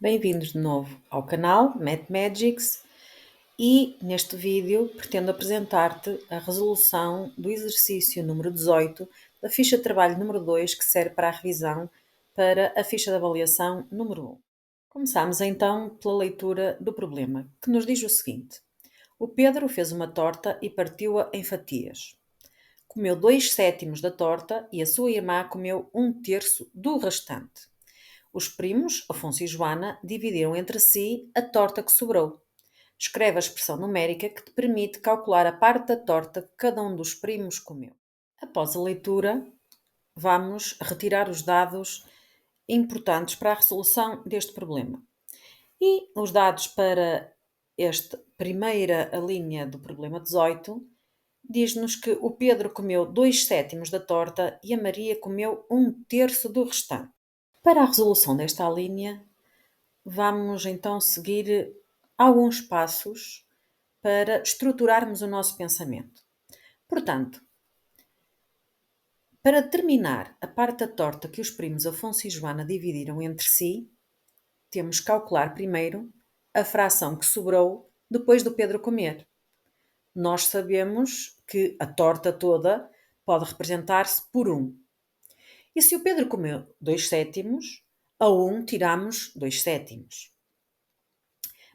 Bem-vindos de novo ao canal Mathmagics e neste vídeo pretendo apresentar-te a resolução do exercício número 18 da ficha de trabalho número 2 que serve para a revisão para a ficha de avaliação número 1. Começamos então pela leitura do problema, que nos diz o seguinte: o Pedro fez uma torta e partiu-a em fatias. Comeu 2/7 da torta e a sua irmã comeu 1/3 do restante. Os primos, Afonso e Joana, dividiram entre si a torta que sobrou. Escreve a expressão numérica que te permite calcular a parte da torta que cada um dos primos comeu. Após a leitura, vamos retirar os dados importantes para a resolução deste problema. E os dados para esta primeira linha do problema 18 diz-nos que o Pedro comeu 2/7 da torta e a Maria comeu 1/3 do restante. Para a resolução desta linha, vamos então seguir alguns passos para estruturarmos o nosso pensamento. Portanto, para determinar a parte da torta que os primos Afonso e Joana dividiram entre si, temos que calcular primeiro a fração que sobrou depois do Pedro comer. Nós sabemos que a torta toda pode representar-se por 1. E se o Pedro comeu 2/7, a 1 tiramos 2/7.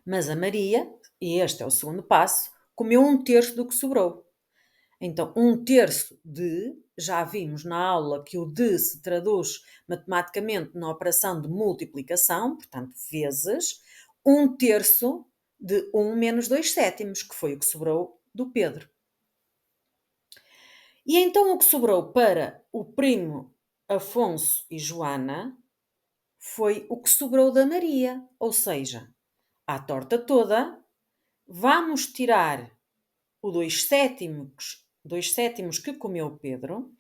Mas a Maria, e este é o segundo passo, comeu 1/3 do que sobrou. Então, 1/3 de, já vimos na aula que o de se traduz matematicamente na operação de multiplicação, portanto, vezes, 1/3 de 1 menos 2/7, que foi o que sobrou do Pedro. E então o que sobrou para o primo Afonso e Joana foi o que sobrou da Maria, ou seja, à torta toda, vamos tirar o 2/7 que comeu o Pedro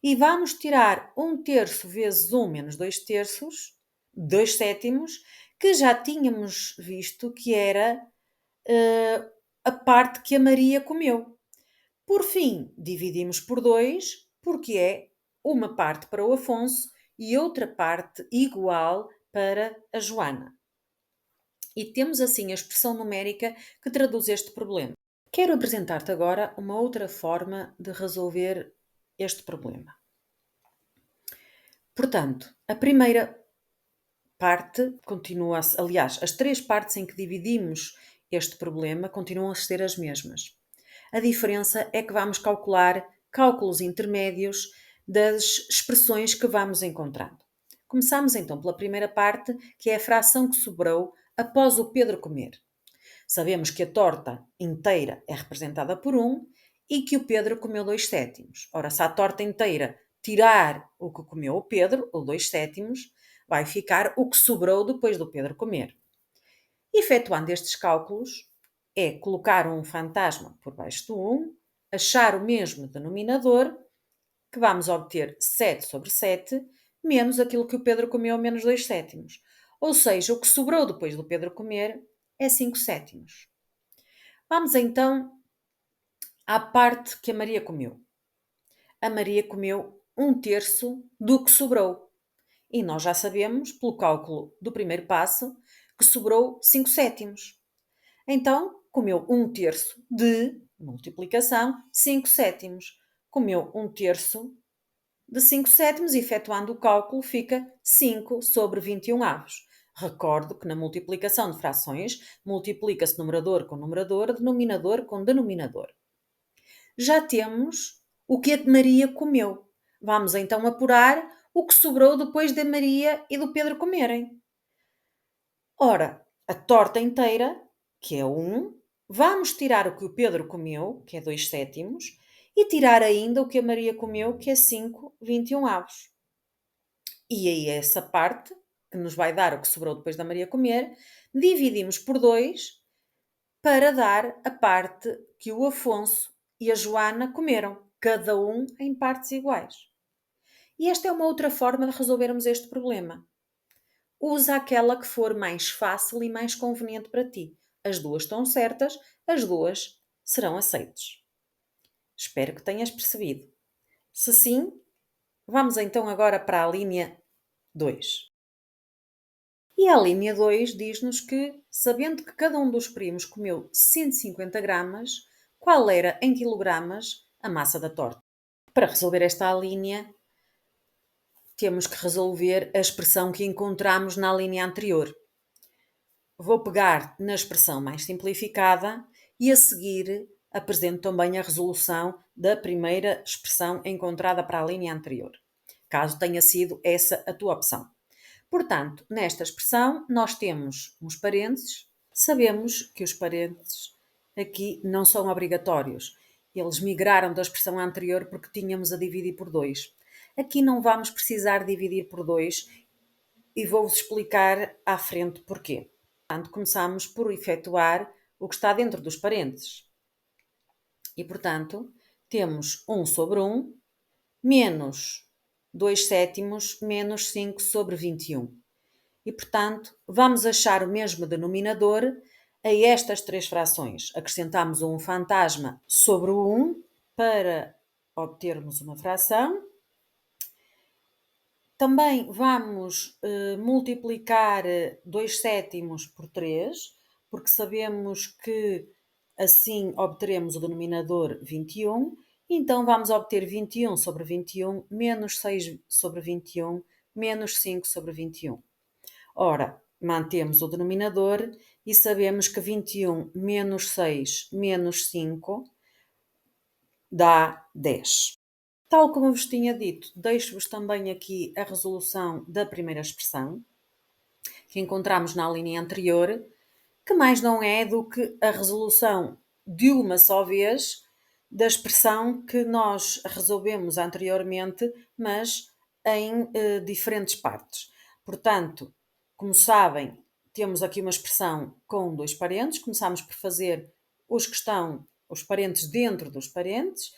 e vamos tirar 1/3 vezes 1 menos 2/3, 2/7, que já tínhamos visto que era a parte que a Maria comeu. Por fim, dividimos por 2, porque é uma parte para o Afonso e outra parte igual para a Joana. E temos assim a expressão numérica que traduz este problema. Quero apresentar-te agora uma outra forma de resolver este problema. Portanto, a primeira parte continua, aliás, as três partes em que dividimos este problema continuam a ser as mesmas. A diferença é que vamos calcular cálculos intermédios das expressões que vamos encontrando. Começamos então pela primeira parte, que é a fração que sobrou após o Pedro comer. Sabemos que a torta inteira é representada por 1 e que o Pedro comeu 2/7. Ora, se a torta inteira tirar o que comeu o Pedro, ou 2/7, vai ficar o que sobrou depois do Pedro comer. Efetuando estes cálculos, é colocar um fantasma por baixo do 1, achar o mesmo denominador, que vamos obter 7/7, menos aquilo que o Pedro comeu, menos 2/7. Ou seja, o que sobrou depois do Pedro comer é 5/7. Vamos então à parte que a Maria comeu. A Maria comeu 1/3 do que sobrou. E nós já sabemos, pelo cálculo do primeiro passo, que sobrou 5/7. Então, comeu 1/3 de, multiplicação, 5/7. Comeu 1/3 de 5/7, efetuando o cálculo, fica 5/21. Recordo que na multiplicação de frações, multiplica-se numerador com numerador, denominador com denominador. Já temos o que a Maria comeu. Vamos então apurar o que sobrou depois da Maria e do Pedro comerem. Ora, a torta inteira, que é 1, vamos tirar o que o Pedro comeu, que é 2/7, e tirar ainda o que a Maria comeu, que é 5/21. E aí essa parte, que nos vai dar o que sobrou depois da Maria comer, dividimos por 2 para dar a parte que o Afonso e a Joana comeram, cada um em partes iguais. E esta é uma outra forma de resolvermos este problema. Usa aquela que for mais fácil e mais conveniente para ti. As duas estão certas, as duas serão aceites. Espero que tenhas percebido. Se sim, vamos então agora para a linha 2. E a linha 2 diz-nos que, sabendo que cada um dos primos comeu 150 gramas, qual era em quilogramas a massa da torta? Para resolver esta linha, temos que resolver a expressão que encontramos na linha anterior. Vou pegar na expressão mais simplificada e a seguir apresento também a resolução da primeira expressão encontrada para a linha anterior, caso tenha sido essa a tua opção. Portanto, nesta expressão nós temos uns parênteses, sabemos que os parênteses aqui não são obrigatórios. Eles migraram da expressão anterior porque tínhamos a dividir por 2. Aqui não vamos precisar dividir por 2 e vou-vos explicar à frente porquê. Portanto, começamos por efetuar o que está dentro dos parênteses. E, portanto, temos 1 sobre 1 menos 2 sétimos menos 5 sobre 21. E, portanto, vamos achar o mesmo denominador a estas três frações. Acrescentamos um fantasma sobre o 1 para obtermos uma fração. Também vamos multiplicar 2 sétimos por 3, porque sabemos que assim obteremos o denominador 21. Então vamos obter 21 sobre 21 menos 6 sobre 21 menos 5 sobre 21. Ora, mantemos o denominador e sabemos que 21 menos 6 menos 5 dá 10. Tal como vos tinha dito, deixo-vos também aqui a resolução da primeira expressão, que encontramos na linha anterior, que mais não é do que a resolução de uma só vez da expressão que nós resolvemos anteriormente, mas em diferentes partes. Portanto, como sabem, temos aqui uma expressão com 2 parênteses, começamos por fazer os parênteses dentro dos parênteses,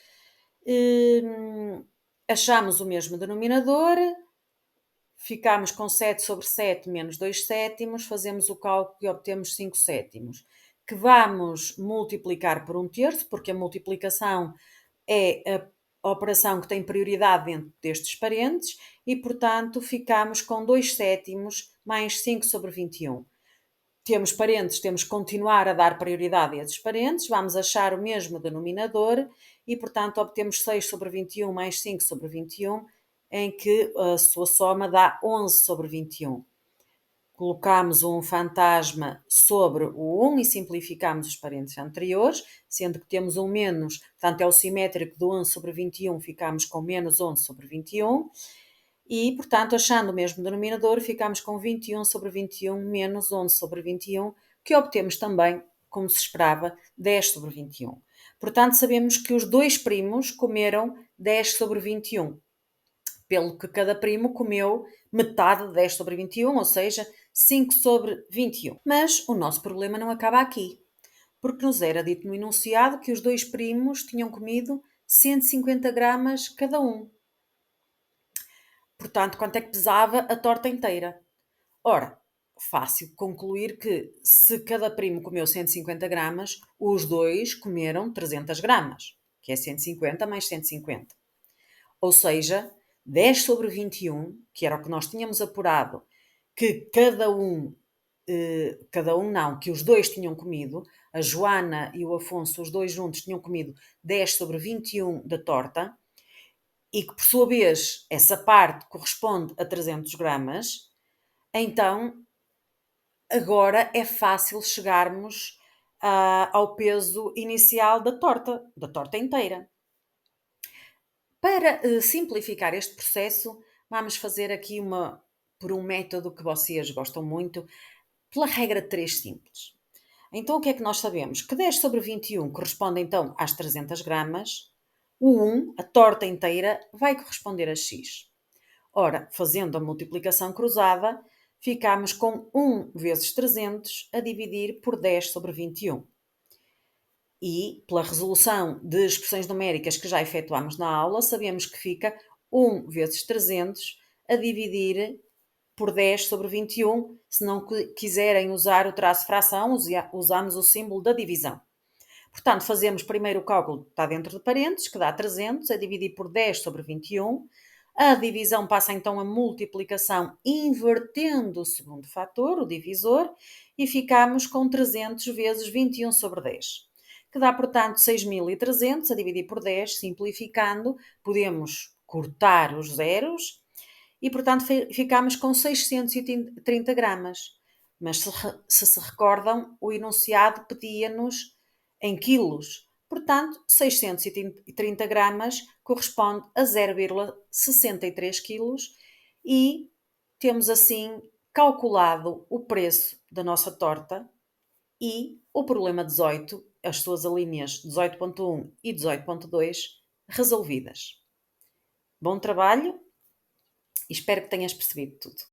achamos o mesmo denominador, ficamos com 7 sobre 7 menos 2 sétimos, fazemos o cálculo e obtemos 5 sétimos, que vamos multiplicar por 1/3, porque a multiplicação é a operação que tem prioridade dentro destes parênteses, e, portanto, ficamos com 2 sétimos mais 5 sobre 21. Temos parênteses, temos que continuar a dar prioridade a esses parênteses, vamos achar o mesmo denominador e, portanto, obtemos 6 sobre 21 mais 5 sobre 21, em que a sua soma dá 11 sobre 21. Colocamos um fantasma sobre o 1 e simplificamos os parênteses anteriores, sendo que temos um menos, portanto é o simétrico do 11 sobre 21, ficamos com menos 11 sobre 21. E, portanto, achando o mesmo denominador, ficamos com 21 sobre 21 menos 11 sobre 21, que obtemos também, como se esperava, 10 sobre 21. Portanto, sabemos que os dois primos comeram 10 sobre 21, pelo que cada primo comeu metade de 10 sobre 21, ou seja, 5 sobre 21. Mas o nosso problema não acaba aqui, porque nos era dito no enunciado que os dois primos tinham comido 150 gramas cada um. Portanto, quanto é que pesava a torta inteira? Ora, fácil concluir que se cada primo comeu 150 gramas, os dois comeram 300 gramas, que é 150 mais 150. Ou seja, 10 sobre 21, que era o que nós tínhamos apurado, que que os dois tinham comido, a Joana e o Afonso, os dois juntos tinham comido 10 sobre 21 da torta, e que por sua vez essa parte corresponde a 300 gramas, então agora é fácil chegarmos ao peso inicial da torta inteira. Para simplificar este processo, vamos fazer aqui por um método que vocês gostam muito, pela regra 3 simples. Então o que é que nós sabemos? Que 10 sobre 21 corresponde então às 300 gramas, o 1, a torta inteira, vai corresponder a x. Ora, fazendo a multiplicação cruzada, ficamos com 1 vezes 300 a dividir por 10 sobre 21. E, pela resolução de expressões numéricas que já efetuámos na aula, sabemos que fica 1 vezes 300 a dividir por 10 sobre 21. Se não quiserem usar o traço fração, usamos o símbolo da divisão. Portanto, fazemos primeiro o cálculo que está dentro de parênteses, que dá 300, a dividir por 10 sobre 21. A divisão passa então a multiplicação invertendo o segundo fator, o divisor, e ficamos com 300 vezes 21 sobre 10, que dá, portanto, 6.300 a dividir por 10, simplificando, podemos cortar os zeros e, portanto, ficamos com 630 gramas. Mas se recordam, o enunciado pedia-nos em quilos. Portanto, 630 gramas corresponde a 0,63 quilos e temos assim calculado o preço da nossa torta e o problema 18, as suas alíneas 18.1 e 18.2 resolvidas. Bom trabalho e espero que tenhas percebido tudo.